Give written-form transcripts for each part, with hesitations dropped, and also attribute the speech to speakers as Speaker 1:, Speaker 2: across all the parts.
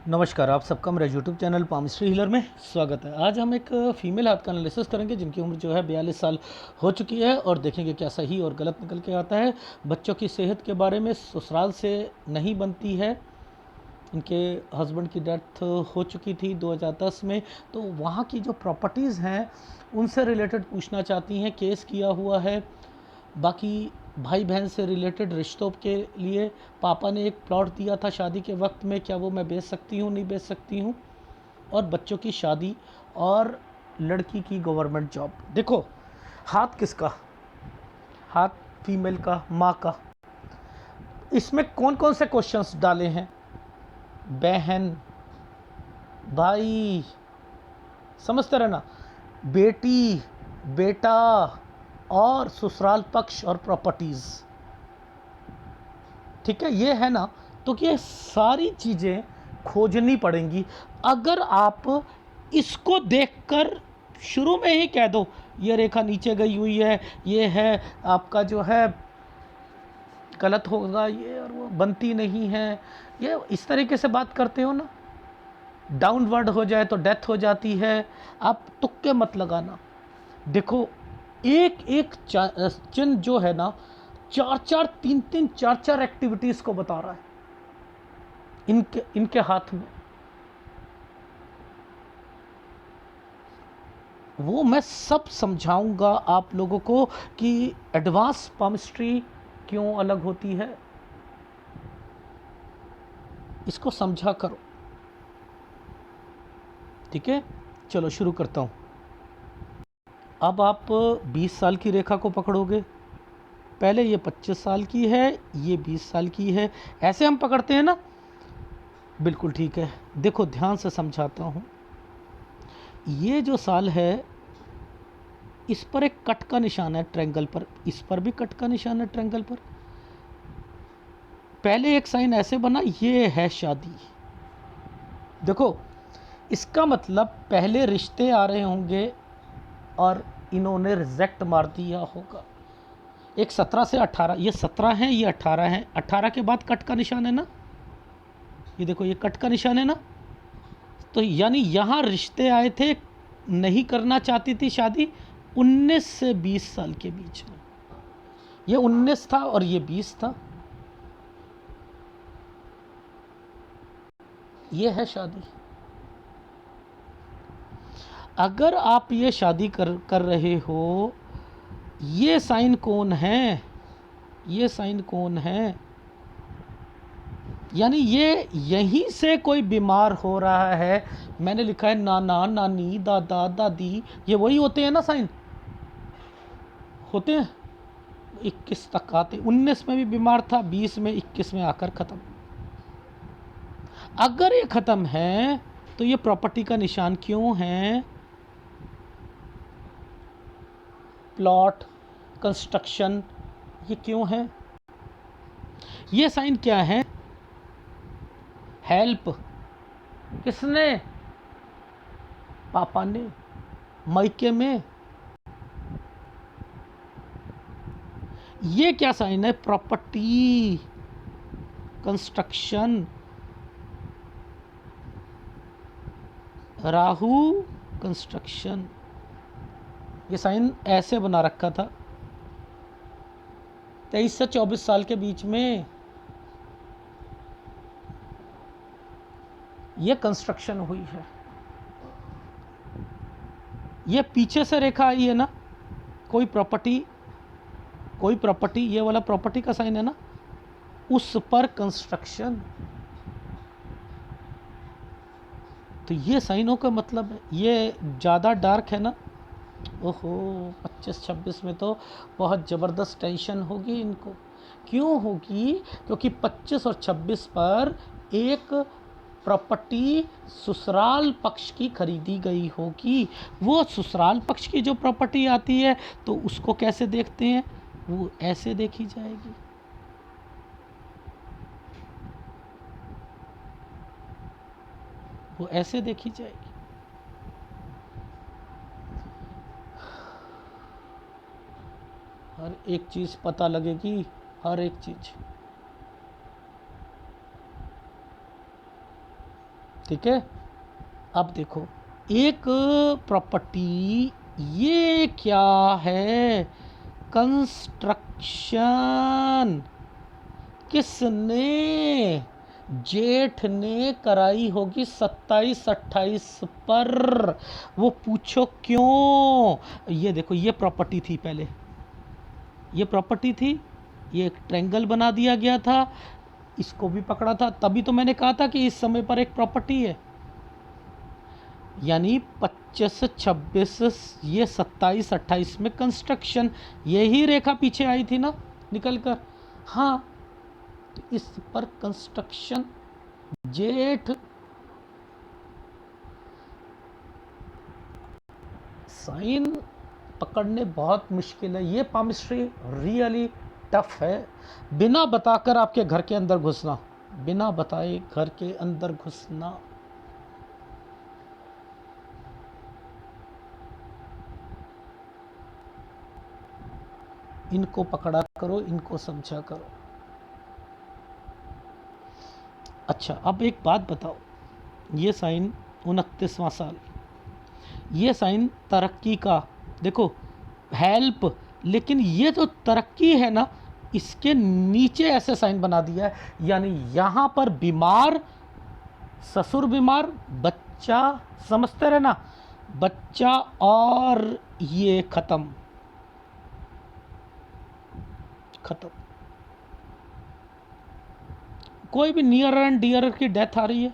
Speaker 1: नमस्कार, आप सबका मेरा यूट्यूब चैनल पामिस्ट्री हीलर में स्वागत है। आज हम एक फ़ीमेल हाथ का एनालिसिस करेंगे जिनकी उम्र जो है 42 साल हो चुकी है और देखेंगे क्या सही और गलत निकल के आता है। बच्चों की सेहत के बारे में ससुराल से नहीं बनती है। इनके हस्बैंड की डेथ हो चुकी थी 2010 में, तो वहाँ की जो प्रॉपर्टीज़ हैं उनसे रिलेटेड पूछना चाहती हैं। केस किया हुआ है। बाकी भाई बहन से रिलेटेड रिश्तों के लिए पापा ने एक प्लॉट दिया था शादी के वक्त में, क्या वो मैं बेच सकती हूँ, नहीं बेच सकती हूँ। और बच्चों की शादी और लड़की की गवर्नमेंट जॉब। देखो, हाथ किसका? हाथ फीमेल का, माँ का। इसमें कौन कौन से क्वेश्चंस डाले हैं? बहन, भाई, समझते रहना, बेटी, बेटा और ससुराल पक्ष और प्रॉपर्टीज़। ठीक है, ये है ना। तो ये सारी चीज़ें खोजनी पड़ेंगी। अगर आप इसको देखकर शुरू में ही कह दो ये रेखा नीचे गई हुई है, ये है आपका जो है गलत होगा, ये और वो बनती नहीं है, ये इस तरीके से बात करते हो ना, डाउनवर्ड हो जाए तो डेथ हो जाती है। आप तुक्के मत लगाना। देखो, एक एक चिन्ह जो है ना, चार चार तीन तीन चार चार एक्टिविटीज़ को बता रहा है इनके इनके हाथ में। वो मैं सब समझाऊंगा आप लोगों को कि एडवांस पामिस्ट्री क्यों अलग होती है। इसको समझा करो। ठीक है, चलो शुरू करता हूँ। अब आप 20 साल की रेखा को पकड़ोगे। पहले ये 25 साल की है, ये 20 साल की है। ऐसे हम पकड़ते हैं ना, बिल्कुल ठीक है। देखो, ध्यान से समझाता हूँ। ये जो साल है, इस पर एक कट का निशान है ट्रायंगल पर, इस पर भी कट का निशान है ट्रायंगल पर। पहले एक साइन ऐसे बना, ये है शादी। देखो, इसका मतलब पहले रिश्ते आ रहे होंगे और इन्होंने रिजेक्ट मार दिया होगा। एक 17 से 18, ये 17 है, ये 18 है। 18 के बाद कट का निशान है ना, ये देखो, ये कट का निशान है ना। तो यानी यहाँ रिश्ते आए थे, नहीं करना चाहती थी शादी 19 से 20 साल के बीच में। ये 19 था और ये 20 था। ये है शादी। अगर आप ये शादी कर रहे हो, ये साइन कौन है? ये साइन कौन है? यानी ये यहीं से कोई बीमार हो रहा है। मैंने लिखा है नाना, नानी, दादा, दादी, ये वही होते हैं ना साइन, होते हैं। 21 तक आते, 19 में भी बीमार था, 20 में, 21 में आकर ख़त्म। अगर ये ख़त्म है तो ये प्रॉपर्टी का निशान क्यों है? प्लॉट, कंस्ट्रक्शन, ये क्यों है? ये साइन क्या है? हेल्प। किसने? पापा ने, मायके में। ये क्या साइन है? Property, construction, Rahu, construction. ये साइन ऐसे बना रखा था 23 से 24 साल के बीच में। ये कंस्ट्रक्शन हुई है। ये पीछे से रेखा आई है ना, कोई प्रॉपर्टी, कोई प्रॉपर्टी, ये वाला प्रॉपर्टी का साइन है ना, उस पर कंस्ट्रक्शन। तो ये साइनों का मतलब है। ये ज़्यादा डार्क है ना, ओहो, 25-26 में तो बहुत ज़बरदस्त टेंशन होगी इनको। क्यों होगी? क्योंकि 25 और 26 पर एक प्रॉपर्टी ससुराल पक्ष की खरीदी गई होगी। वो ससुराल पक्ष की जो प्रॉपर्टी आती है तो उसको कैसे देखते हैं? वो ऐसे देखी जाएगी। वो ऐसे देखी जाएगी। हर एक चीज़ पता लगेगी, हर एक चीज़। ठीक है। अब देखो, एक प्रॉपर्टी, ये क्या है, कंस्ट्रक्शन किसने, जेठ ने कराई होगी 27-28 पर। वो पूछो क्यों। ये देखो, ये प्रॉपर्टी थी पहले, ये प्रॉपर्टी थी, ये एक ट्रायंगल बना दिया गया था, इसको भी पकड़ा था। तभी तो मैंने कहा था कि इस समय पर एक प्रॉपर्टी है, यानी 25-26, ये 27-28 में कंस्ट्रक्शन, यही रेखा पीछे आई थी ना निकल कर। हाँ, तो इस पर कंस्ट्रक्शन, जेठ, साइन पकड़ने बहुत मुश्किल है। ये पामिस्ट्री रियली टफ है। बिना बताकर आपके घर के अंदर घुसना, बिना बताए घर के अंदर घुसना, इनको पकड़ा करो, इनको समझा करो। अच्छा, अब एक बात बताओ, ये साइन 29वां साल, ये साइन तरक्की का, देखो हेल्प, लेकिन ये जो तरक्की है ना, इसके नीचे ऐसे साइन बना दिया है, यानी यहाँ पर बीमार, ससुर बीमार, बच्चा, समझते रहे ना, बच्चा, और ये खत्म, खत्म। कोई भी नियर एंड डियर की डेथ आ रही है,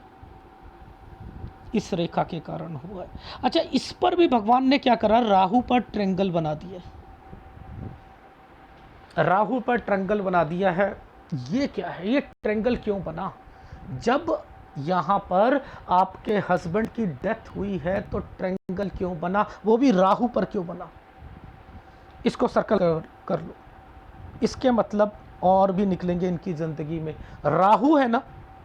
Speaker 1: इस रेखा के कारण हुआ है। अच्छा, इस पर भी भगवान ने क्या करा, राहु पर ट्रायंगल बना दिया, राहु पर ट्रायंगल बना दिया है। ये क्या है, ये ट्रायंगल क्यों बना, जब यहाँ पर आपके हस्बैंड की डेथ हुई है तो ट्रायंगल क्यों बना, वो भी राहु पर क्यों बना, इसको सर्कल कर लो। इसके मतलब और भी निकलेंगे इनकी ज़िंदगी में। राहु है ना,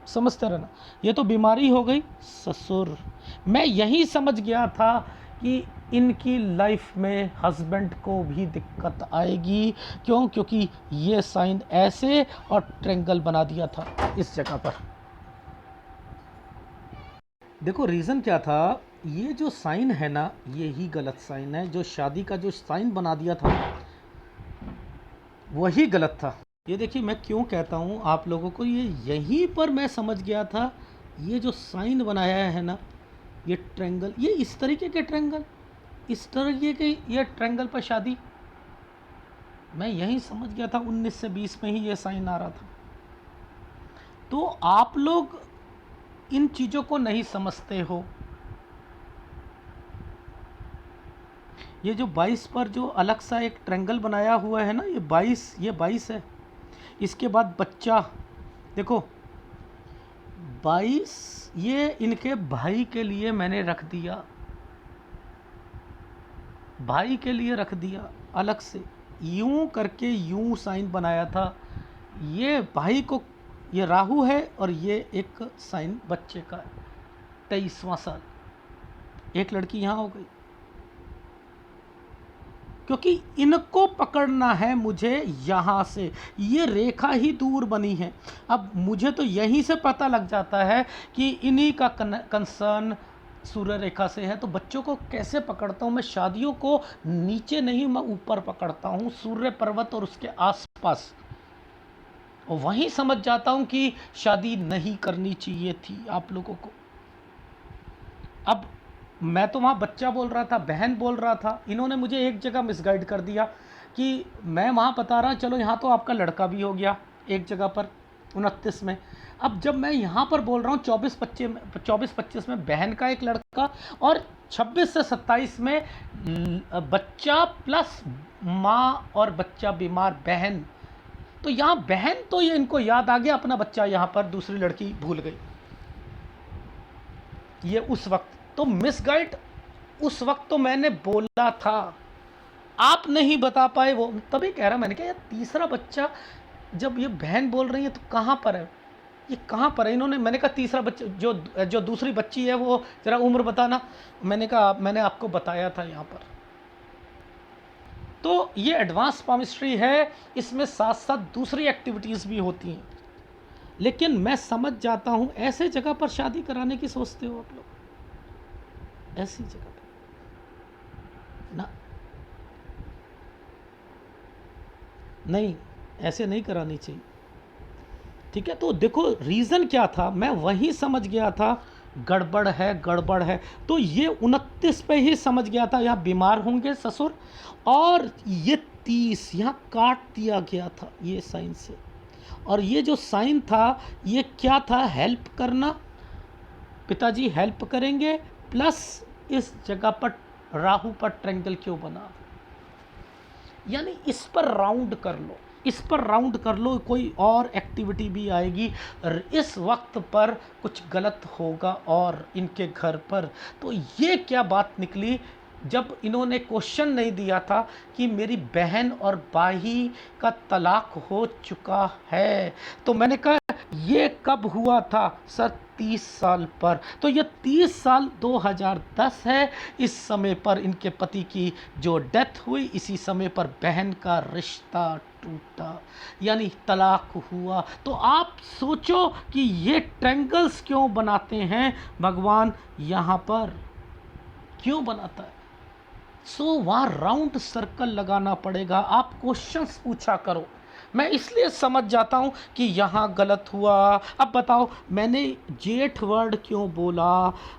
Speaker 1: समझते रहना, ये तो बीमारी हो गई, ससुर। मैं यही समझ गया था कि इनकी लाइफ में हस्बैंड को भी दिक्कत आएगी। क्यों, क्योंकि ये साइन ऐसे और ट्रायंगल बना दिया था इस जगह पर। देखो रीज़न क्या था, ये जो साइन है ना, ये ही गलत साइन है। जो शादी का जो साइन बना दिया था वही गलत था। ये देखिए, मैं क्यों कहता हूँ आप लोगों को, ये यहीं पर मैं समझ गया था। ये जो साइन बनाया है ना, ये ट्रायंगल, ये इस तरीके के ट्रायंगल, इस तरीके के ये ट्रायंगल पर शादी, मैं यहीं समझ गया था 19 से 20 में ही ये साइन आ रहा था। तो आप लोग इन चीज़ों को नहीं समझते हो। ये जो 22 पर जो अलग सा एक ट्रायंगल बनाया हुआ है ना, ये 22 है। इसके बाद बच्चा, देखो 22, ये इनके भाई के लिए मैंने रख दिया, भाई के लिए रख दिया अलग से, यूं करके यूं साइन बनाया था। ये भाई को, ये राहु है, और ये एक साइन बच्चे का, 23वां साल। एक लड़की यहाँ हो गई, क्योंकि इनको पकड़ना है मुझे यहाँ से, ये रेखा ही दूर बनी है। अब मुझे तो यहीं से पता लग जाता है कि इन्हीं का कंसर्न सूर्य रेखा से है। तो बच्चों को कैसे पकड़ता हूँ मैं, शादियों को नीचे नहीं, मैं ऊपर पकड़ता हूँ, सूर्य पर्वत और उसके आसपास, और वहीं समझ जाता हूँ कि शादी नहीं करनी चाहिए थी आप लोगों को। अब मैं तो वहाँ बच्चा बोल रहा था, बहन बोल रहा था, इन्होंने मुझे एक जगह मिसगाइड कर दिया कि मैं वहाँ बता रहा, चलो यहाँ तो आपका लड़का भी हो गया एक जगह पर 29 में। अब जब मैं यहाँ पर बोल रहा हूँ 24-25 में बहन का एक लड़का, और 26 से 27 में बच्चा प्लस माँ और बच्चा बीमार, बहन। तो यहाँ बहन, तो ये इनको याद आ गया अपना बच्चा यहाँ पर दूसरी लड़की भूल गई। ये उस वक्त तो मिसगाइड, उस वक्त तो मैंने बोला था, आप नहीं बता पाए। वो तभी कह रहा, मैंने कहा यार तीसरा बच्चा, जब ये बहन बोल रही है तो कहाँ पर है, ये कहाँ पर है। इन्होंने, मैंने कहा तीसरा बच्चा, जो जो दूसरी बच्ची है वो ज़रा उम्र बताना। मैंने कहा मैंने आपको बताया था यहाँ पर। तो ये एडवांस पामिस्ट्री है, इसमें साथ साथ दूसरी एक्टिविटीज़ भी होती हैं। लेकिन मैं समझ जाता हूँ ऐसे जगह पर शादी कराने की सोचते हो आप लोग, ऐसी जगह पर ना, नहीं, ऐसे नहीं करानी चाहिए। ठीक है, तो देखो रीज़न क्या था, मैं वहीं समझ गया था गड़बड़ है, गड़बड़ है। तो ये 29 पे ही समझ गया था यहाँ बीमार होंगे ससुर, और ये 30 यहाँ काट दिया गया था ये साइन से। और ये जो साइन था ये क्या था, हेल्प करना, पिताजी हेल्प करेंगे, प्लस इस जगह पर राहु पर ट्रेंगल क्यों बना, यानी इस पर राउंड कर लो, इस पर राउंड कर लो, कोई और एक्टिविटी भी आएगी, इस वक्त पर कुछ गलत होगा और इनके घर पर। तो ये क्या बात निकली, जब इन्होंने क्वेश्चन नहीं दिया था कि मेरी बहन और भाई का तलाक हो चुका है, तो मैंने कहा ये कब हुआ था सर, 30 साल पर। तो ये 30 साल 2010 है, इस समय पर इनके पति की जो डेथ हुई, इसी समय पर बहन का रिश्ता टूटा, यानी तलाक हुआ। तो आप सोचो कि ये ट्रेंगल्स क्यों बनाते हैं भगवान, यहाँ पर क्यों बनाता है। सो वहाँ राउंड सर्कल लगाना पड़ेगा, आप क्वेश्चंस पूछा करो। मैं इसलिए समझ जाता हूँ कि यहाँ गलत हुआ। अब बताओ मैंने जेठ वर्ड क्यों बोला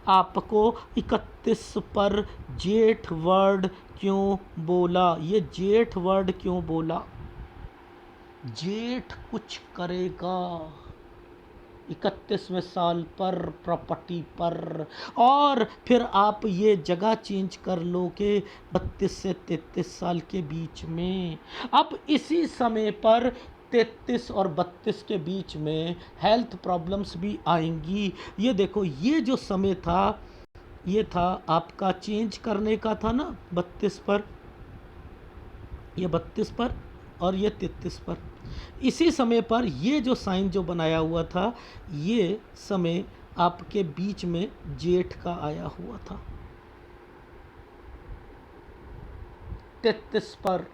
Speaker 1: आपको, 31 पर जेठ वर्ड क्यों बोला, ये जेठ वर्ड क्यों बोला, जेठ कुछ करेगा 31वें साल पर प्रॉपर्टी पर, और फिर आप ये जगह चेंज कर लो कि 32 से 33 साल के बीच में। अब इसी समय पर 33 और 32 के बीच में हेल्थ प्रॉब्लम्स भी आएंगी। ये देखो ये जो समय था ये था आपका चेंज करने का था ना, 32 पर, ये 32 पर और ये 33 पर। इसी समय पर ये जो साइन जो बनाया हुआ था, ये समय आपके बीच में जेठ का आया हुआ था, 33 पर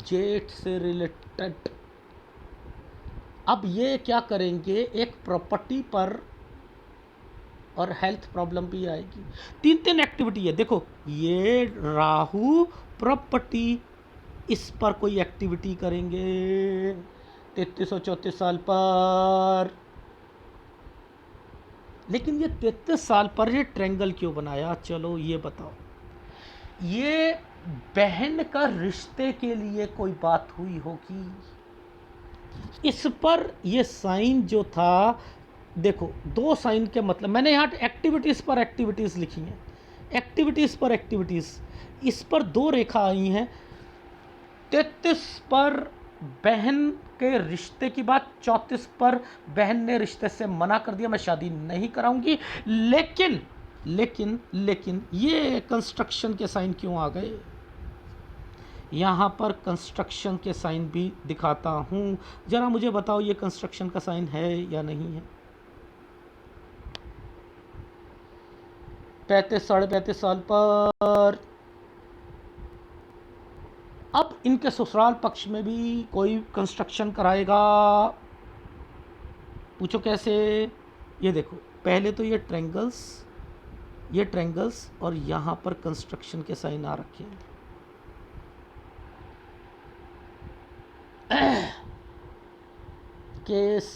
Speaker 1: जेठ से रिलेटेड। अब ये क्या करेंगे, एक प्रॉपर्टी पर और हेल्थ प्रॉब्लम भी आएगी। तीन तीन एक्टिविटी है, देखो ये राहु प्रॉपर्टी, इस पर कोई एक्टिविटी करेंगे 33 और 34 साल पर। लेकिन ये 33 साल पर ये ट्रेंगल क्यों बनाया, चलो ये बताओ। ये बहन का रिश्ते के लिए कोई बात हुई होगी, इस पर ये साइन जो था। देखो दो साइन के मतलब, मैंने यहाँ एक्टिविटीज़ पर एक्टिविटीज़ लिखी हैं, एक्टिविटीज़ पर एक्टिविटीज़, इस पर दो रेखा आई हैं। 33 पर बहन के रिश्ते की बात, 34 पर बहन ने रिश्ते से मना कर दिया, मैं शादी नहीं कराऊंगी। लेकिन लेकिन लेकिन ये कंस्ट्रक्शन के साइन क्यों आ गए, यहाँ पर कंस्ट्रक्शन के साइन भी दिखाता हूँ, ज़रा मुझे बताओ ये कंस्ट्रक्शन का साइन है या नहीं है। 35 साढ़े 35 साल पर। अब इनके ससुराल पक्ष में भी कोई कंस्ट्रक्शन कराएगा, पूछो कैसे। ये देखो पहले तो ये ट्रेंगल्स, ये ट्रेंगल्स और यहाँ पर कंस्ट्रक्शन के साइन आ रखे हैं। केस,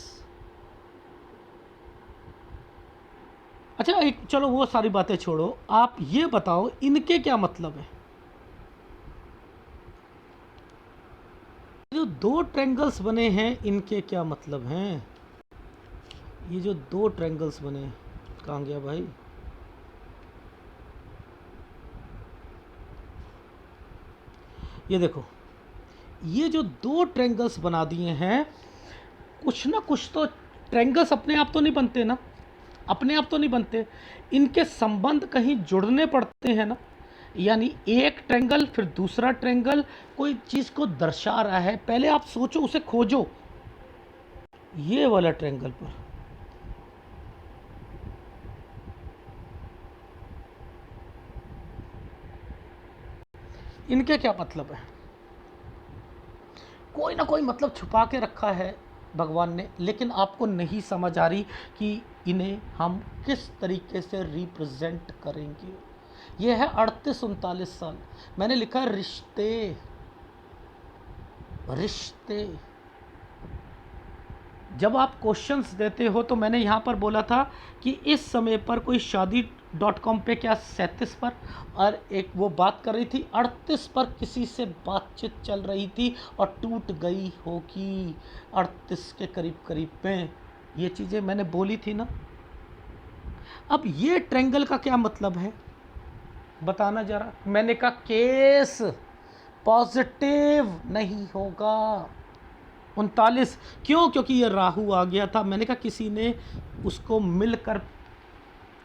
Speaker 1: अच्छा एक चलो वो सारी बातें छोड़ो, आप ये बताओ इनके क्या मतलब है। जो दो ट्रेंगल्स बने हैं इनके क्या मतलब हैं, ये जो दो ट्रेंगल्स बने, कहाँ गया भाई, ये देखो ये जो दो ट्रेंगल्स बना दिए हैं, कुछ ना कुछ तो, ट्रेंगल्स अपने आप तो नहीं बनते ना, अपने आप तो नहीं बनते, इनके संबंध कहीं जुड़ने पड़ते हैं ना। यानी एक ट्रेंगल फिर दूसरा ट्रेंगल कोई चीज़ को दर्शा रहा है, पहले आप सोचो उसे खोजो। ये वाला ट्रेंगल पर इनके क्या मतलब है, कोई ना कोई मतलब छुपा के रखा है, भगवान ने, लेकिन आपको नहीं समझ आ रही कि इन्हें हम किस तरीके से रिप्रेजेंट करेंगे। ये है 38-39 साल। मैंने लिखा है रिश्ते, रिश्ते। जब आप क्वेश्चंस देते हो तो मैंने यहाँ पर बोला था कि इस समय पर कोई शादी.com पे क्या 37 पर, और एक वो बात कर रही थी 38 पर किसी से बातचीत चल रही थी और टूट गई होगी 38 के करीब करीब में। ये चीज़ें मैंने बोली थी ना। अब ये ट्रेंगल का क्या मतलब है बताना जरा। मैंने कहा केस पॉजिटिव नहीं होगा 39। क्यों? क्योंकि ये राहु आ गया था। मैंने कहा किसी ने उसको मिलकर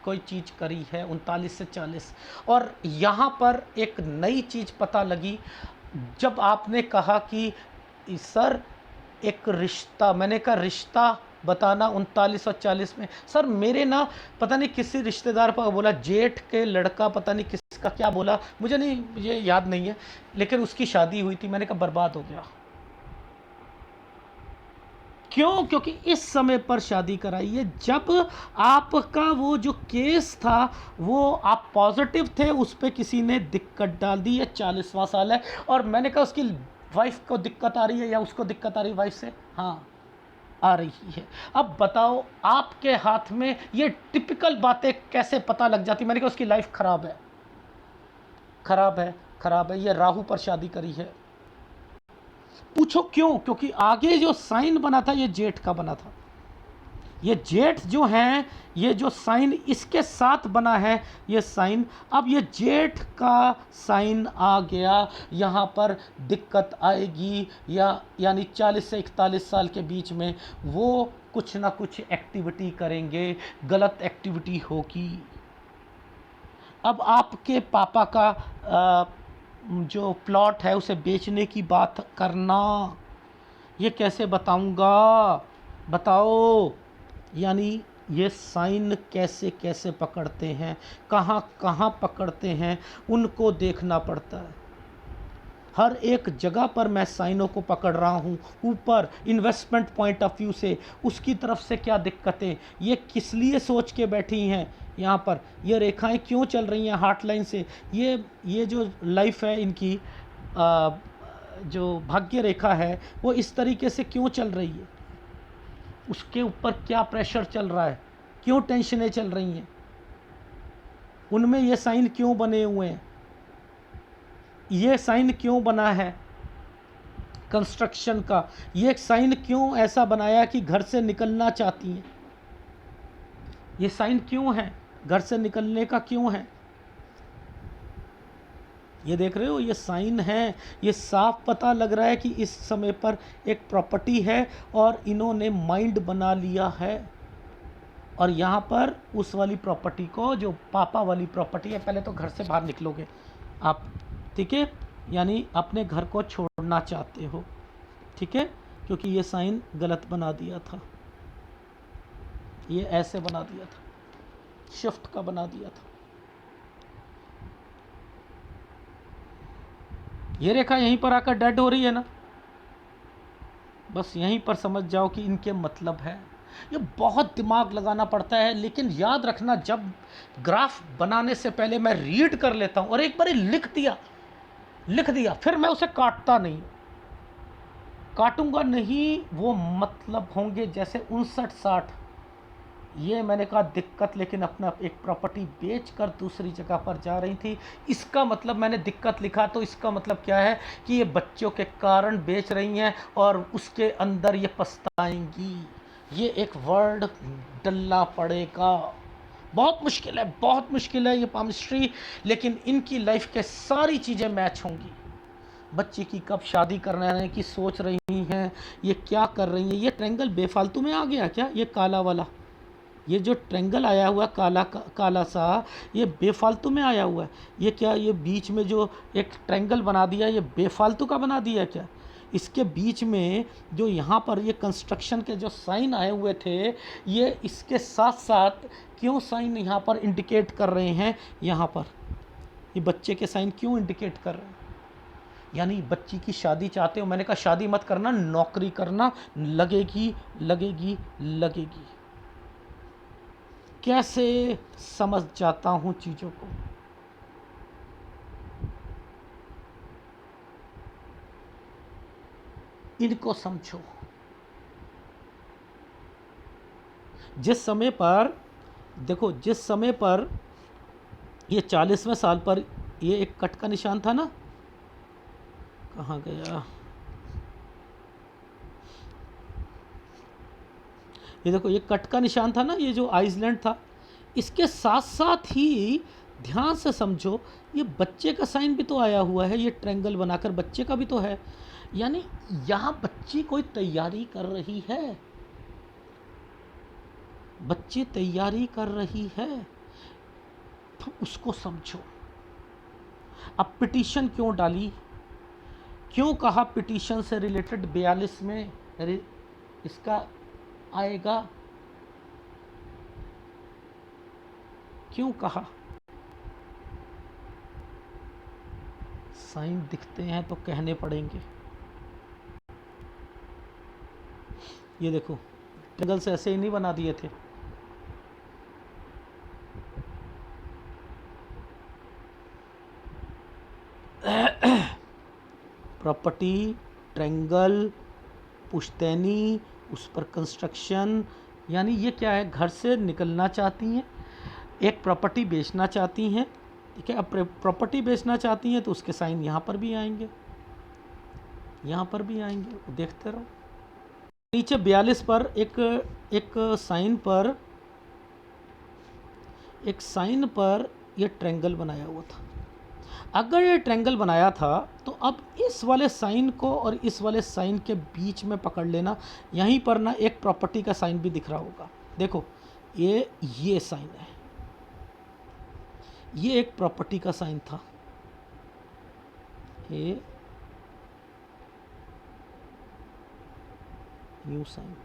Speaker 1: कोई चीज़ करी है 39 से 40। और यहाँ पर एक नई चीज़ पता लगी जब आपने कहा कि सर एक रिश्ता, मैंने कहा रिश्ता बताना 39 और 40 में। सर मेरे ना पता नहीं किसी रिश्तेदार पर बोला, जेठ के लड़का पता नहीं किसका क्या बोला, मुझे याद नहीं है, लेकिन उसकी शादी हुई थी। मैंने कहा बर्बाद हो गया। क्यों? क्योंकि इस समय पर शादी कराई है जब आपका वो जो केस था वो आप पॉजिटिव थे, उस पर किसी ने दिक्कत डाल दी है। 40वां साल है। और मैंने कहा उसकी वाइफ को दिक्कत आ रही है या उसको दिक्कत आ रही है वाइफ से? हाँ आ रही है। अब बताओ आपके हाथ में ये टिपिकल बातें कैसे पता लग जाती? मैंने कहा उसकी लाइफ खराब है, खराब है, खराब है। ये राहु पर शादी करी है। पूछो क्यों? क्योंकि आगे जो साइन बना था ये जेठ का बना था। ये जेठ जो है, ये जो साइन इसके साथ बना है ये साइन, अब ये जेठ का साइन आ गया, यहाँ पर दिक्कत आएगी। यानी 40 से 41 साल के बीच में वो कुछ ना कुछ एक्टिविटी करेंगे, गलत एक्टिविटी होगी। अब आपके पापा का जो प्लॉट है उसे बेचने की बात करना, ये कैसे बताऊंगा बताओ। यानी ये साइन कैसे कैसे पकड़ते हैं, कहाँ कहाँ पकड़ते हैं, उनको देखना पड़ता है। हर एक जगह पर मैं साइनों को पकड़ रहा हूँ। ऊपर इन्वेस्टमेंट पॉइंट ऑफ व्यू से उसकी तरफ से क्या दिक्कतें, ये किस लिए सोच के बैठी हैं यहाँ पर, ये रेखाएं क्यों चल रही हैं हार्ट लाइन से, ये जो लाइफ है इनकी जो भाग्य रेखा है वो इस तरीके से क्यों चल रही है, उसके ऊपर क्या प्रेशर चल रहा है, क्यों टेंशनें चल रही हैं, उनमें ये साइन क्यों बने हुए हैं, ये साइन क्यों बना है कंस्ट्रक्शन का, ये साइन क्यों ऐसा बनाया कि घर से निकलना चाहती हैं, ये साइन क्यों है, घर से निकलने का क्यों है। ये देख रहे हो ये साइन है। ये साफ पता लग रहा है कि इस समय पर एक प्रॉपर्टी है और इन्होंने माइंड बना लिया है। और यहाँ पर उस वाली प्रॉपर्टी को, जो पापा वाली प्रॉपर्टी है, पहले तो घर से बाहर निकलोगे आप, ठीक है, यानी अपने घर को छोड़ना चाहते हो, ठीक है, क्योंकि ये साइन गलत बना दिया था, ये ऐसे बना दिया था, शिफ्ट का बना दिया था। ये रेखा यहीं पर आकर डेड हो रही है ना, बस यहीं पर समझ जाओ कि इनके मतलब है। ये बहुत दिमाग लगाना पड़ता है, लेकिन याद रखना जब ग्राफ बनाने से पहले मैं रीड कर लेता हूँ और एक बार लिख दिया फिर मैं उसे काटता नहीं, काटूंगा नहीं। वो मतलब होंगे जैसे 59-60, ये मैंने कहा दिक्कत, लेकिन अपना एक प्रॉपर्टी बेचकर दूसरी जगह पर जा रही थी। इसका मतलब मैंने दिक्कत लिखा तो इसका मतलब क्या है कि ये बच्चों के कारण बेच रही हैं और उसके अंदर ये पछताएंगी। ये एक वर्ड डलना पड़ेगा। बहुत मुश्किल है, बहुत मुश्किल है ये पामिस्ट्री, लेकिन इनकी लाइफ के सारी चीज़ें मैच होंगी। बच्ची की कब शादी करने की सोच रही हैं, ये क्या कर रही हैं। ये ट्रेंगल बेफालतू में आ गया क्या? ये काला वाला, ये जो ट्रेंगल आया हुआ काला सा, ये बेफालतू में आया हुआ है। ये क्या, ये बीच में जो एक ट्रेंगल बना दिया, ये बेफालतू का बना दिया क्या? इसके बीच में जो यहाँ पर ये कंस्ट्रक्शन के जो साइन आए हुए थे, ये इसके साथ साथ क्यों साइन यहाँ पर इंडिकेट कर रहे हैं, यहाँ पर ये बच्चे के साइन क्यों इंडिकेट कर रहे हैं? यानी बच्ची की शादी चाहते हो। मैंने कहा शादी मत करना, नौकरी करना, लगेगी लगेगी लगेगी। कैसे समझ जाता हूं चीज़ों को। इनको समझो। जिस समय पर देखो, जिस समय पर ये 40वें साल पर ये एक कट का निशान था ना, कहाँ गया ये, देखो ये कट का निशान था ना, ये जो आइसलैंड था, इसके साथ साथ ही ध्यान से समझो, ये बच्चे का साइन भी तो आया हुआ है, ये ट्रायंगल बनाकर बच्चे का भी तो है। यानी यहाँ बच्ची कोई तैयारी कर रही है, बच्ची तैयारी कर रही है, तो उसको समझो। अब पिटीशन क्यों डाली, क्यों कहा पिटीशन से रिलेटेड 42 में इसका आएगा, क्यों कहा। साइन दिखते हैं तो कहने पड़ेंगे। ये देखो ट्रायंगल से ऐसे ही नहीं बना दिए थे। प्रॉपर्टी, ट्रायंगल, पुश्तैनी, उस पर कंस्ट्रक्शन। यानी ये क्या है, घर से निकलना चाहती हैं, एक प्रॉपर्टी बेचना चाहती हैं, ठीक है। अब प्रॉपर्टी बेचना चाहती हैं तो उसके साइन यहाँ पर भी आएंगे, यहाँ पर भी आएंगे, देखते रहो। नीचे 42 पर एक साइन पर ये ट्रायंगल बनाया हुआ था। अगर ये ट्रायंगल बनाया था तो अब इस वाले साइन को और इस वाले साइन के बीच में पकड़ लेना। यहीं पर ना एक प्रॉपर्टी का साइन भी दिख रहा होगा। देखो ये साइन है, ये एक प्रॉपर्टी का साइन था, ये न्यू साइन।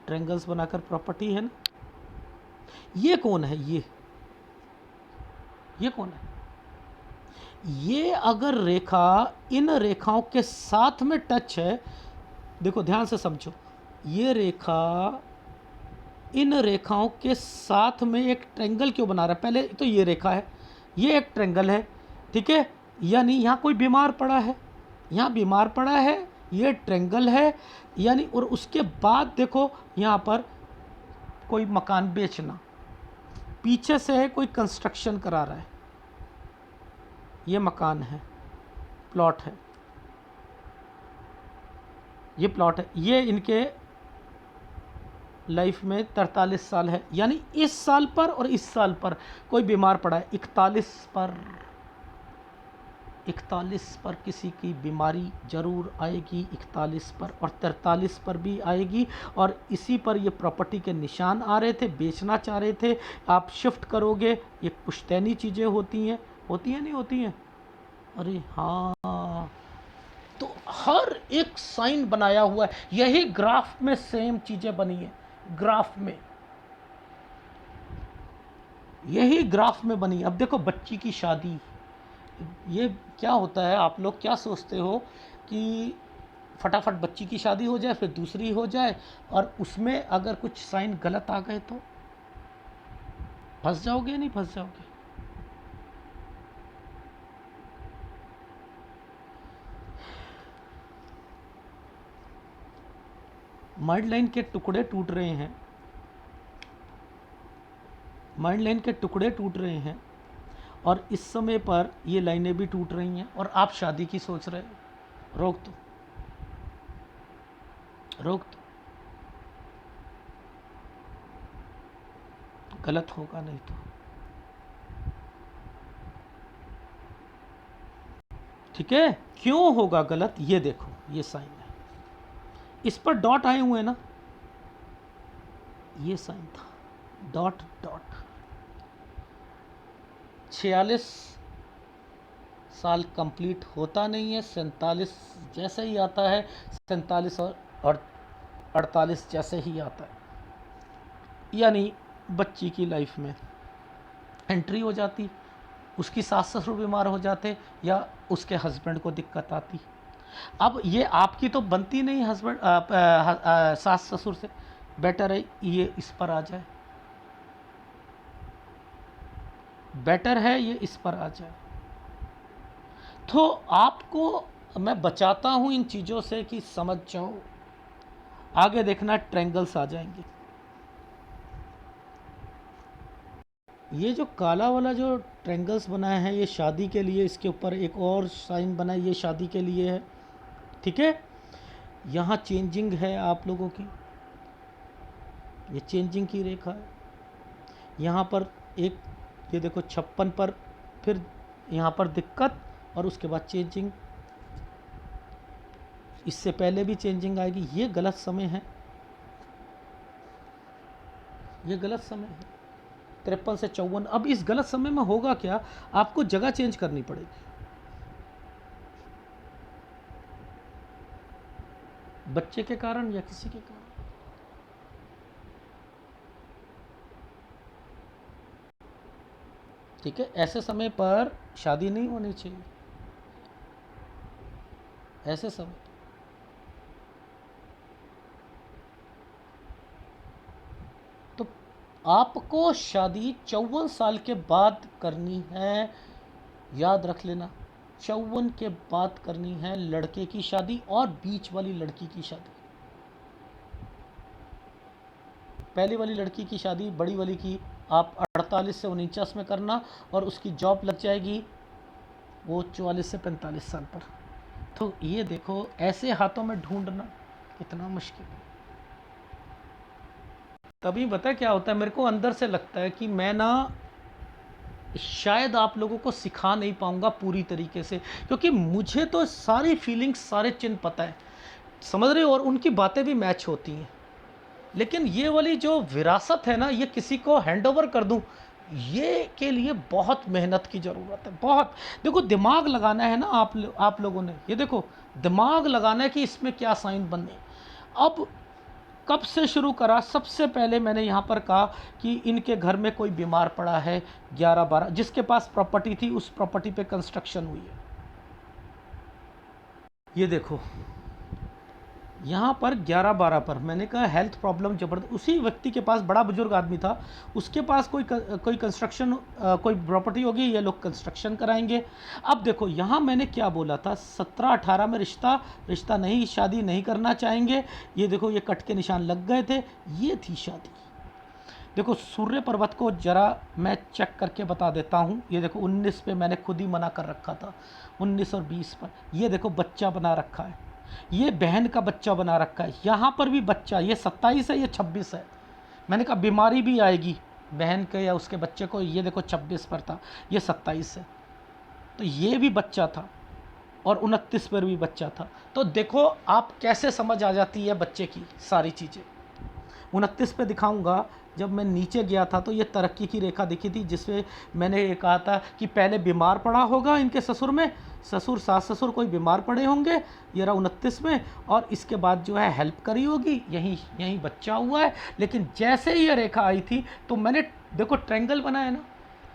Speaker 1: ट्रायंगल्स बनाकर प्रॉपर्टी है ना। ये कौन है, ये कौन है। ये अगर रेखा इन रेखाओं के साथ में टच है, देखो ध्यान से समझो, ये रेखा इन रेखाओं के साथ में एक ट्रायंगल क्यों बना रहा है। पहले तो ये रेखा है, ये एक ट्रायंगल है, ठीक है। यानी यहाँ कोई बीमार पड़ा है, यहाँ बीमार पड़ा है, ये ट्रायंगल है। यानी और उसके बाद देखो यहाँ पर कोई मकान बेचना, पीछे से है कोई कंस्ट्रक्शन करा रहा है, ये मकान है, प्लॉट है, ये प्लॉट है। ये इनके लाइफ में 43 साल है, यानी इस साल पर और इस साल पर कोई बीमार पड़ा है। 41 पर किसी की बीमारी जरूर आएगी, 41 पर और 43 पर भी आएगी। और इसी पर ये प्रॉपर्टी के निशान आ रहे थे, बेचना चाह रहे थे। आप शिफ्ट करोगे, ये पुश्तैनी चीज़ें होती हैं नहीं होती हैं। अरे हाँ, तो हर एक साइन बनाया हुआ है। यही ग्राफ में सेम चीज़ें बनी है, ग्राफ में, यही ग्राफ में बनी। अब देखो बच्ची की शादी, ये क्या होता है, आप लोग क्या सोचते हो कि फटाफट बच्ची की शादी हो जाए, फिर दूसरी हो जाए, और उसमें अगर कुछ साइन गलत आ गए तो फंस जाओगे, नहीं फंस जाओगे। माइंड लाइन के टुकड़े टूट रहे हैं, माइंड लाइन के टुकड़े टूट रहे हैं, और इस समय पर ये लाइनें भी टूट रही हैं, और आप शादी की सोच रहे हो। रोक दो, रोक दो, गलत होगा नहीं तो, ठीक है। क्यों होगा गलत, ये देखो, ये साइन है, इस पर डॉट आए हुए हैं ना, ये साइन था, डॉट डॉट। 46 साल कंप्लीट होता नहीं है, 47 जैसे ही आता है, 47 और 48 जैसे ही आता है, यानी बच्ची की लाइफ में एंट्री हो जाती। उसकी सास ससुर बीमार हो जाते या उसके हस्बैंड को दिक्कत आती। अब ये आपकी तो बनती नहीं हस्बैंड सास ससुर से, बेटर है ये इस पर आ जाए, बेटर है ये इस पर आ जाए। तो आपको मैं बचाता हूं इन चीज़ों से कि समझ जाओ, आगे देखना ट्रैंगल्स आ जाएंगे। ये जो काला वाला जो ट्रैंगल्स बनाया है ये शादी के लिए, इसके ऊपर एक और साइन बना है ये शादी के लिए है, ठीक है। यहाँ चेंजिंग है आप लोगों की, ये चेंजिंग की रेखा है। यहाँ पर एक ये देखो 56 पर, फिर यहाँ पर दिक्कत और उसके बाद चेंजिंग, इससे पहले भी चेंजिंग आएगी। ये गलत समय है, ये गलत समय है 53 से 54। अब इस गलत समय में होगा क्या, आपको जगह चेंज करनी पड़ेगी, बच्चे के कारण या किसी के कारण। ठीक है, ऐसे समय पर शादी नहीं होनी चाहिए, ऐसे समय। तो आपको शादी 54 साल के बाद करनी है, याद रख लेना, 54 के बाद करनी है लड़के की शादी और बीच वाली लड़की की शादी। पहली वाली लड़की की शादी, बड़ी वाली की आप 48 से 49 में करना, और उसकी जॉब लग जाएगी वो 44 से 45 साल पर। तो ये देखो, ऐसे हाथों में ढूंढना कितना मुश्किल है। तभी पता क्या होता है, मेरे को अंदर से लगता है कि मैं ना शायद आप लोगों को सिखा नहीं पाऊंगा पूरी तरीके से, क्योंकि मुझे तो सारी फीलिंग्स, सारे चिन्ह पता है, समझ रहे हो, और उनकी बातें भी मैच होती हैं। लेकिन ये वाली जो विरासत है ना, ये किसी को हैंड ओवर कर दूं, ये के लिए बहुत मेहनत की ज़रूरत है, बहुत। देखो दिमाग लगाना है ना आप लोगों ने, ये देखो दिमाग लगाना है कि इसमें क्या साइन बनने। अब कब से शुरू करा, सबसे पहले मैंने यहाँ पर कहा कि इनके घर में कोई बीमार पड़ा है, 11-12, जिसके पास प्रॉपर्टी थी उस प्रॉपर्टी पे कंस्ट्रक्शन हुई है। ये देखो यहाँ पर 11-12 पर मैंने कहा हेल्थ प्रॉब्लम जबरदस्त, उसी व्यक्ति के पास, बड़ा बुजुर्ग आदमी था, उसके पास कोई कंस्ट्रक्शन, कोई प्रॉपर्टी होगी, ये लोग कंस्ट्रक्शन कराएंगे। अब देखो यहाँ मैंने क्या बोला था, 17-18 में रिश्ता नहीं, शादी नहीं करना चाहेंगे। ये देखो ये कट के निशान लग गए थे, ये थी शादी। देखो सूर्य पर्वत को जरा मैं चेक करके बता देता हूँ। ये देखो 19 पे मैंने खुद ही मना कर रखा था, 19 और 20 पर। ये देखो बच्चा बना रखा है, ये बहन का बच्चा बना रखा है, यहाँ पर भी बच्चा, ये 27 है, ये 26 है। मैंने कहा बीमारी भी आएगी बहन के या उसके बच्चे को। ये देखो 26 पर था, ये 27 है, तो ये भी बच्चा था, और 29 पर भी बच्चा था। तो देखो आप कैसे समझ आ जाती है बच्चे की सारी चीज़ें। 29 पे दिखाऊंगा, जब मैं नीचे गया था तो ये तरक्की की रेखा दिखी थी, जिसमें मैंने ये कहा था कि पहले बीमार पड़ा होगा इनके ससुर में, ससुर सास ससुर कोई बीमार पड़े होंगे, ये रहा 29 में, और इसके बाद जो है हेल्प करी होगी, यहीं यहीं बच्चा हुआ है। लेकिन जैसे ये रेखा आई थी तो मैंने देखो ट्रायंगल बनाया ना,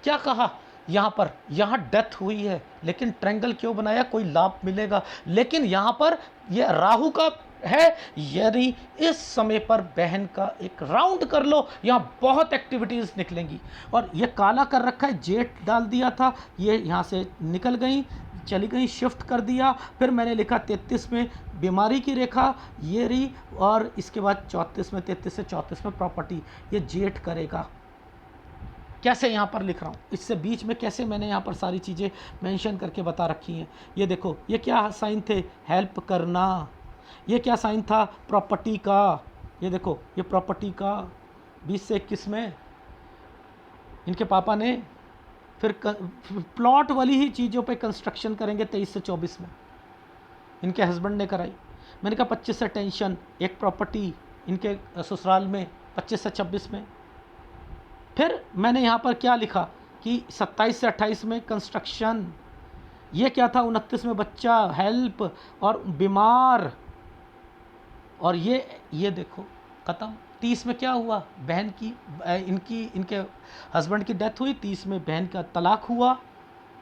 Speaker 1: क्या कहा, यहाँ पर, यहाँ डेथ हुई है, लेकिन ट्रायंगल क्यों बनाया, कोई लाभ मिलेगा। लेकिन यहाँ पर ये राहु का है, यदि इस समय पर बहन का एक राउंड कर लो, यहाँ बहुत एक्टिविटीज़ निकलेंगी। और ये काला कर रखा है, जेठ डाल दिया था, ये यहाँ से निकल गई, चली गई, शिफ्ट कर दिया। फिर मैंने लिखा 33 में बीमारी की रेखा ये रही, और इसके बाद 34 में, 33 से 34 में प्रॉपर्टी, ये जेठ करेगा। कैसे यहाँ पर लिख रहा हूँ, इससे बीच में कैसे मैंने यहाँ पर सारी चीज़ें मेंशन करके बता रखी हैं। ये देखो ये क्या साइन थे, हेल्प करना। ये क्या साइन था, प्रॉपर्टी का। ये देखो ये प्रॉपर्टी का 20 से 21 में इनके पापा ने, फिर प्लॉट वाली ही चीज़ों पे कंस्ट्रक्शन करेंगे 23 से 24 में, इनके हस्बैंड ने कराई। मैंने कहा 25 से टेंशन, एक प्रॉपर्टी इनके ससुराल में 25 से 26 में। फिर मैंने यहाँ पर क्या लिखा कि 27 से 28 में कंस्ट्रक्शन। ये क्या था, 29 में बच्चा, हेल्प और बीमार। और ये देखो ख़त्म। 30 में क्या हुआ, बहन की, इनके हस्बैंड की डेथ हुई, 30 में बहन का तलाक हुआ।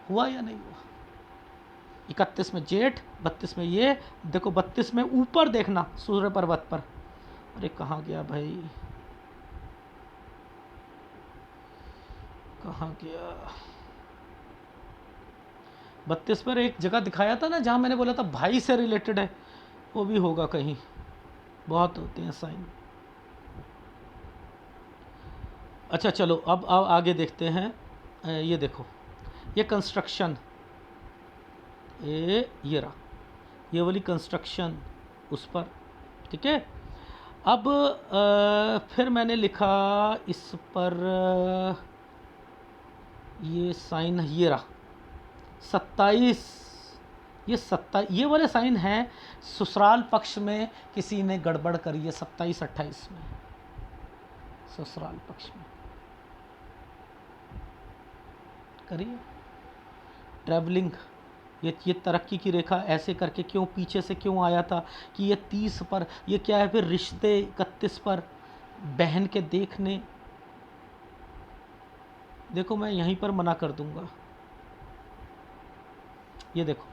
Speaker 1: हुआ या नहीं हुआ? 31 में जेठ, 32 में ये, देखो 32 में ऊपर देखना सूर्य पर्वत पर। अरे कहाँ गया भाई, कहाँ गया? 32 पर एक जगह दिखाया था ना जहाँ मैंने बोला था भाई से रिलेटेड है, वो भी होगा कहीं, बहुत होते हैं साइन। अच्छा चलो अब आगे देखते हैं। ये देखो, ये कंस्ट्रक्शन, ये रहा, ये वाली कंस्ट्रक्शन उस पर, ठीक है। अब फिर मैंने लिखा इस पर ये साइन, ये रहा 27, ये वाले साइन हैं ससुराल पक्ष में किसी ने गड़बड़ करी है 27-28 में, ससुराल पक्ष में करिए। ट्रैवलिंग, ये तरक्की की रेखा ऐसे करके क्यों पीछे से क्यों आया था कि ये 30 पर, ये क्या है फिर रिश्ते 31 पर, बहन के देखने, देखो मैं यहीं पर मना कर दूंगा। ये देखो,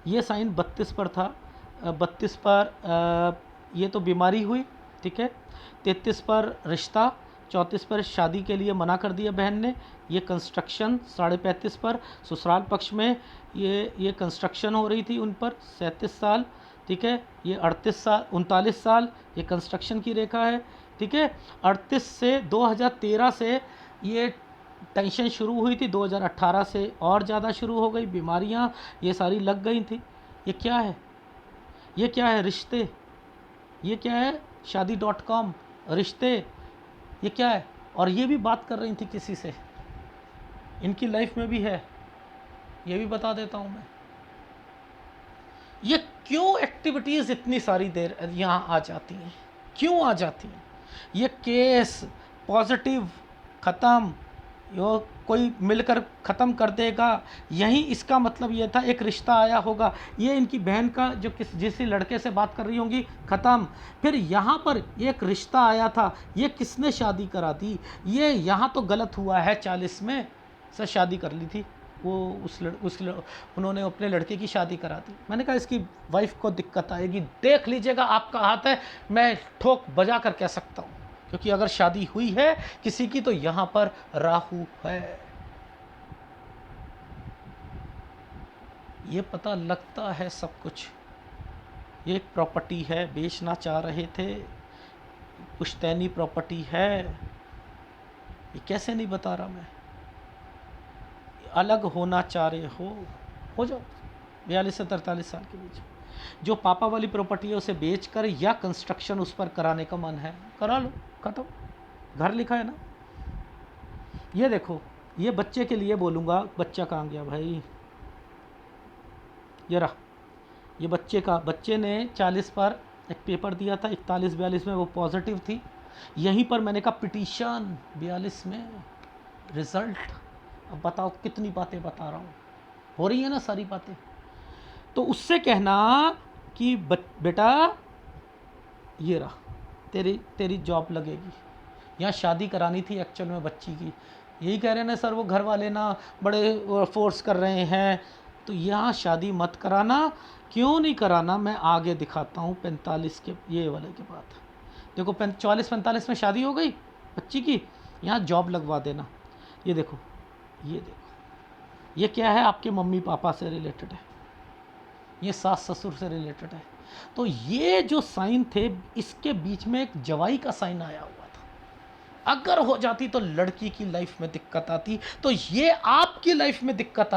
Speaker 1: ये साइन 32 पर था, 32 पर ये तो बीमारी हुई, ठीक है। 33 पर रिश्ता, 34 पर शादी के लिए मना कर दिया बहन ने। ये कंस्ट्रक्शन 35.5 पर ससुराल पक्ष में ये कंस्ट्रक्शन हो रही थी उन पर 37 साल, ठीक है। ये 38 साल 39 साल ये कंस्ट्रक्शन की रेखा है, ठीक है। 38 से 2013 से ये टेंशन शुरू हुई थी, 2018 से और ज़्यादा शुरू हो गई, बीमारियां ये सारी लग गई थी। ये क्या है, ये क्या है? रिश्ते, ये क्या है? शादी.com, रिश्ते, ये क्या है? और ये भी बात कर रही थी किसी से, इनकी लाइफ में भी है, ये भी बता देता हूँ मैं। ये क्यों एक्टिविटीज़ इतनी सारी देर यहाँ आ जाती हैं, क्यों आ जाती हैं? ये केस पॉजिटिव ख़त्म, यो कोई मिलकर ख़त्म कर देगा, यही इसका मतलब ये था। एक रिश्ता आया होगा, ये इनकी बहन का जो जिस लड़के से बात कर रही होंगी, ख़त्म। फिर यहाँ पर एक रिश्ता आया था, ये किसने शादी करा दी? ये यहाँ तो गलत हुआ है, 40 में से शादी कर ली थी वो, उन्होंने अपने लड़के की शादी करा दी। मैंने कहा इसकी वाइफ को दिक्कत आएगी, देख लीजिएगा आपका हाथ है, मैं ठोक बजा कर कह सकता हूँ, क्योंकि अगर शादी हुई है किसी की तो यहाँ पर राहु है। ये पता लगता है सब कुछ। ये एक प्रॉपर्टी है, बेचना चाह रहे थे, पुश्तैनी प्रॉपर्टी है, ये कैसे नहीं बता रहा मैं। अलग होना चाह रहे हो जाओ, 42 से 43 साल के बीच। जो पापा वाली प्रॉपर्टी है उसे बेचकर या कंस्ट्रक्शन उस पर कराने का मन है, करा लो, खत्म, घर लिखा है ना। ये देखो, ये बच्चे के लिए बोलूँगा, बच्चा कहाँ गया भाई, ये रहा, ये बच्चे ने 40 पर एक पेपर दिया था, 41-42 में वो पॉजिटिव थी। यहीं पर मैंने कहा पिटीशन 42 में रिज़ल्ट। अब बताओ कितनी बातें बता रहा हूँ, हो रही है ना सारी बातें। तो उससे कहना कि बेटा ये रहा, तेरी जॉब लगेगी, यहाँ शादी करानी थी एक्चुअल में बच्ची की। यही कह रहे हैं ना सर, वो घर वाले ना बड़े फोर्स कर रहे हैं, तो यहाँ शादी मत कराना। क्यों नहीं कराना, मैं आगे दिखाता हूँ। 45 के ये वाले के बाद देखो, 44-45 में शादी हो गई बच्ची की, यहाँ जॉब लगवा देना। ये देखो, ये देखो, ये क्या है? आपके मम्मी पापा से रिलेटेड है, ये सास ससुर से रिलेटेड है। तो ये जो साइन थे, इसके बीच में एक जवाई का साइन आया हुआ था। अगर हो जाती तो लड़की की लाइफ में दिक्कत आती, तो ये आपकी लाइफ में दिक्कत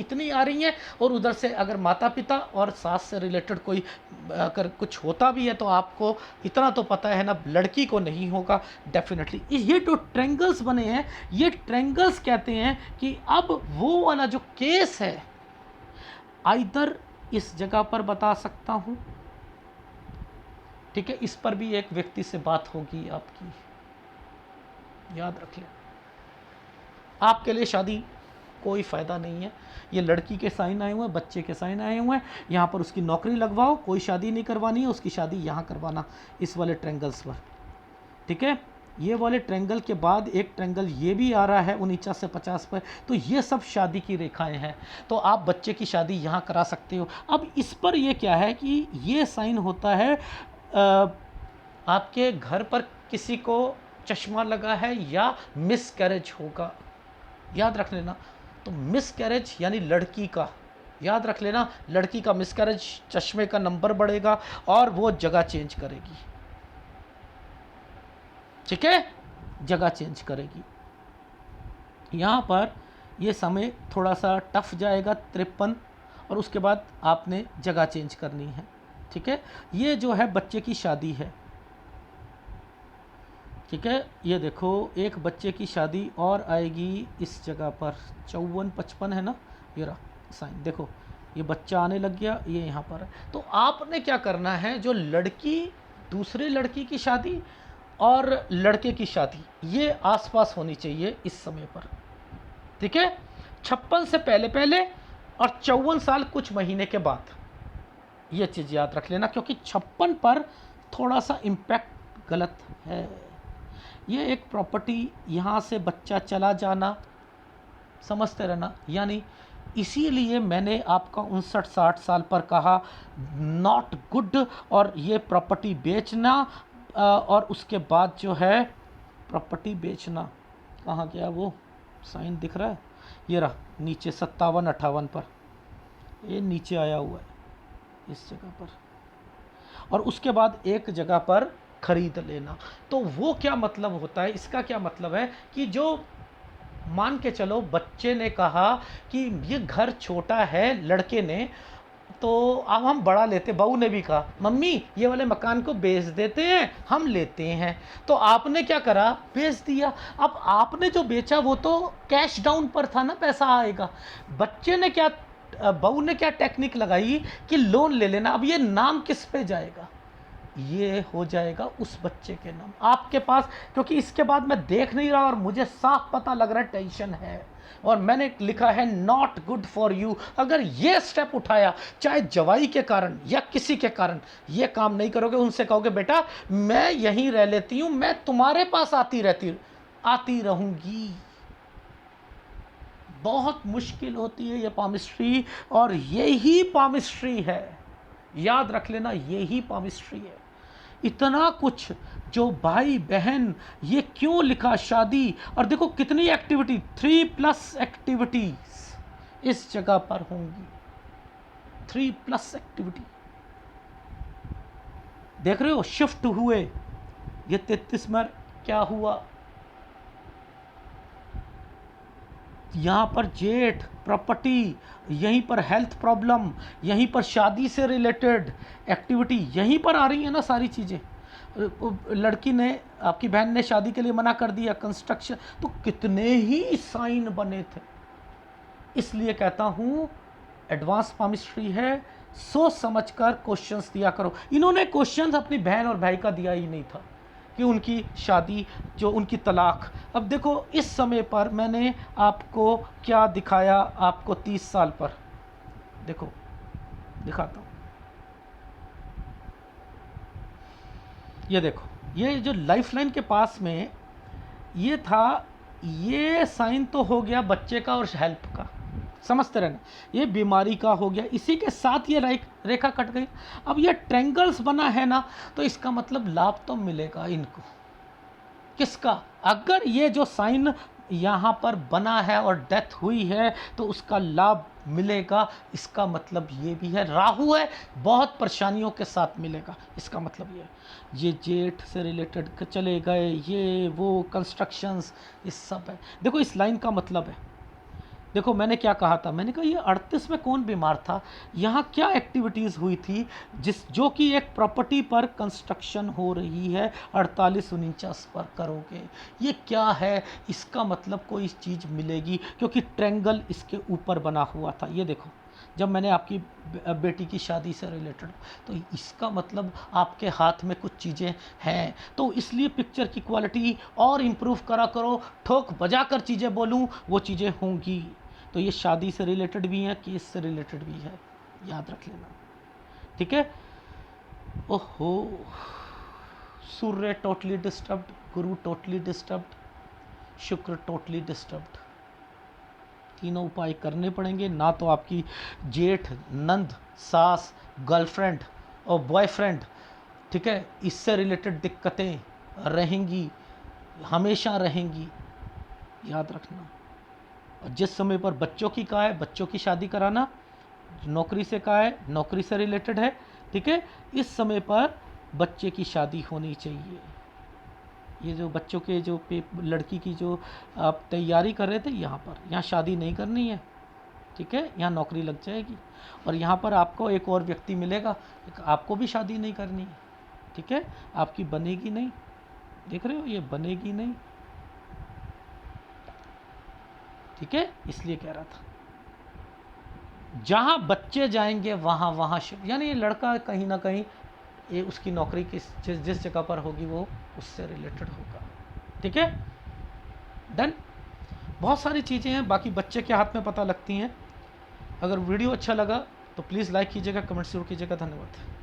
Speaker 1: इतनी आ रही है। और उधर से अगर माता पिता और सास से रिलेटेड कोई अगर कुछ होता भी है तो आपको इतना तो पता है ना, लड़की को नहीं होगा डेफिनेटली। ये जो ट्रेंगल्स बने हैं, ये ट्रेंगल्स कहते हैं कि अब वो वाला जो केस है, आइदर इस जगह पर बता सकता हूँ, ठीक है, इस पर भी एक व्यक्ति से बात होगी आपकी, याद रख लें। आपके लिए शादी कोई फ़ायदा नहीं है। ये लड़की के साइन आए हुए हैं, बच्चे के साइन आए हुए हैं, यहाँ पर उसकी नौकरी लगवाओ, कोई शादी नहीं करवानी है, उसकी शादी यहाँ करवाना, इस वाले ट्रेंगल्स पर, ठीक है। ये वाले ट्रेंगल के बाद एक ट्रेंगल ये भी आ रहा है 49 से 50 पर, तो ये सब शादी की रेखाएं हैं। तो आप बच्चे की शादी यहाँ करा सकते हो। अब इस पर ये क्या है कि ये साइन होता है आपके घर पर किसी को चश्मा लगा है या मिस कैरेज होगा, याद रख लेना। तो मिस कैरेज यानी लड़की का, याद रख लेना, लड़की का मिस कैरेज, चश्मे का नंबर बढ़ेगा और वो जगह चेंज करेगी, ठीक है, जगह चेंज करेगी। यहाँ पर ये समय थोड़ा सा टफ जाएगा 53, और उसके बाद आपने जगह चेंज करनी है, ठीक है। ये जो है बच्चे की शादी है, ठीक है। ये देखो एक बच्चे की शादी और आएगी इस जगह पर, 54-55 है ना, ये रहा साइन, देखो ये बच्चा आने लग गया, ये यहाँ पर है। तो आपने क्या करना है, जो लड़की, दूसरे लड़की की शादी और लड़के की शादी ये आसपास होनी चाहिए इस समय पर, ठीक है। 56 से पहले पहले और 54 साल कुछ महीने के बाद, ये चीज़ याद रख लेना, क्योंकि 56 पर थोड़ा सा इम्पैक्ट गलत है। ये एक प्रॉपर्टी यहाँ से बच्चा चला जाना, समझते रहना, यानी इसीलिए मैंने आपका 59-60 साल पर कहा नॉट गुड, और ये प्रॉपर्टी बेचना और उसके बाद जो है प्रॉपर्टी बेचना, कहाँ गया वो साइन, दिख रहा है, ये रहा नीचे 57-58 पर, ये नीचे आया हुआ है इस जगह पर, और उसके बाद एक जगह पर खरीद लेना। तो वो क्या मतलब होता है, इसका क्या मतलब है कि जो मान के चलो बच्चे ने कहा कि ये घर छोटा है, लड़के ने, तो अब हम बड़ा लेते, बहू ने भी कहा मम्मी ये वाले मकान को बेच देते हैं, हम लेते हैं। तो आपने क्या करा, बेच दिया। अब आपने जो बेचा वो तो कैश डाउन पर था ना, पैसा आएगा। बच्चे ने क्या, बहू ने क्या टेक्निक लगाई कि लोन ले लेना। अब ये नाम किस पे जाएगा, ये हो जाएगा उस बच्चे के नाम आपके पास, क्योंकि इसके बाद मैं देख नहीं रहा और मुझे साफ पता लग रहा है टेंशन है, और मैंने लिखा है नॉट गुड फॉर यू। अगर ये स्टेप उठाया, चाहे जवाई के कारण या किसी के कारण, ये काम नहीं करोगे, उनसे कहोगे बेटा मैं यहीं रह लेती हूं, मैं तुम्हारे पास आती रहूंगी, बहुत मुश्किल होती है ये पामिस्ट्री, और यही पामिस्ट्री है, याद रख लेना, यही पामिस्ट्री है। इतना कुछ जो भाई बहन, ये क्यों लिखा शादी, और देखो कितनी एक्टिविटी, 3+ एक्टिविटीज इस जगह पर होंगी, 3+ एक्टिविटी, देख रहे हो शिफ्ट हुए। ये 33 में क्या हुआ, यहाँ पर जेठ प्रॉपर्टी, यहीं पर हेल्थ प्रॉब्लम, यहीं पर शादी से रिलेटेड एक्टिविटी, यहीं पर आ रही है ना सारी चीज़ें। लड़की ने, आपकी बहन ने शादी के लिए मना कर दिया, कंस्ट्रक्शन, तो कितने ही साइन बने थे। इसलिए कहता हूँ एडवांस पामिस्ट्री है, सोच समझकर क्वेश्चंस दिया करो। इन्होंने क्वेश्चंस अपनी बहन और भाई का दिया ही नहीं था कि उनकी शादी, जो उनकी तलाक। अब देखो इस समय पर मैंने आपको क्या दिखाया, आपको 30 साल पर, देखो दिखाता हूँ, ये देखो, ये जो लाइफ लाइन के पास में ये था, ये साइन तो हो गया बच्चे का और हेल्प का, समझते रहना, ये बीमारी का हो गया, इसी के साथ ये रेखा कट गई। अब ये ट्रेंगल्स बना है ना, तो इसका मतलब लाभ तो मिलेगा इनको, किसका, अगर ये जो साइन यहाँ पर बना है और डेथ हुई है तो उसका लाभ मिलेगा। इसका मतलब ये भी है, राहु है, बहुत परेशानियों के साथ मिलेगा, इसका मतलब ये जेठ से रिलेटेड चले गए, ये वो कंस्ट्रक्शंस, ये सब है। देखो इस लाइन का मतलब है, देखो मैंने क्या कहा था, मैंने कहा ये 38 में कौन बीमार था, यहाँ क्या एक्टिविटीज़ हुई थी, जो कि एक प्रॉपर्टी पर कंस्ट्रक्शन हो रही है, 48-49 पर करोगे, ये क्या है, इसका मतलब कोई चीज़ मिलेगी, क्योंकि ट्रेंगल इसके ऊपर बना हुआ था। ये देखो जब मैंने आपकी बेटी की शादी से रिलेटेड, तो इसका मतलब आपके हाथ में कुछ चीज़ें हैं, तो इसलिए पिक्चर की क्वालिटी और इम्प्रूव करा करो, ठोक बजा कर चीज़ें बोलूँ वो चीज़ें होंगी। तो ये शादी से रिलेटेड भी है, केस से रिलेटेड भी है, याद रख लेना, ठीक है। ओहो सूर्य टोटली डिस्टर्ब्ड, गुरु टोटली डिस्टर्ब्ड, शुक्र टोटली डिस्टर्ब्ड। तीनों उपाय करने पड़ेंगे। ना तो आपकी जेठ, नंद, सास, गर्लफ्रेंड और बॉयफ्रेंड, ठीक है, इससे रिलेटेड दिक्कतें रहेंगी, हमेशा रहेंगी, याद रखना। और जिस समय पर बच्चों की कहा है, बच्चों की शादी कराना, नौकरी से कहा है, नौकरी से रिलेटेड है, ठीक है, इस समय पर बच्चे की शादी होनी चाहिए। ये जो बच्चों के जो लड़की की जो आप तैयारी कर रहे थे, यहाँ शादी नहीं करनी है, ठीक है, यहाँ नौकरी लग जाएगी। और यहाँ पर आपको एक और व्यक्ति मिलेगा, आपको भी शादी नहीं करनी है, ठीक है, आपकी बनेगी नहीं, देख रहे हो, ये बनेगी नहीं, ठीक है, इसलिए कह रहा था। जहाँ बच्चे जाएंगे वहाँ वहाँ शिव, यानी ये लड़का कहीं ना कहीं ये उसकी नौकरी जिस जगह पर होगी वो उससे रिलेटेड होगा, ठीक है, डन। बहुत सारी चीज़ें हैं, बाकी बच्चे के हाथ में पता लगती हैं। अगर वीडियो अच्छा लगा तो प्लीज़ लाइक कीजिएगा, कमेंट जरूर कीजिएगा। धन्यवाद।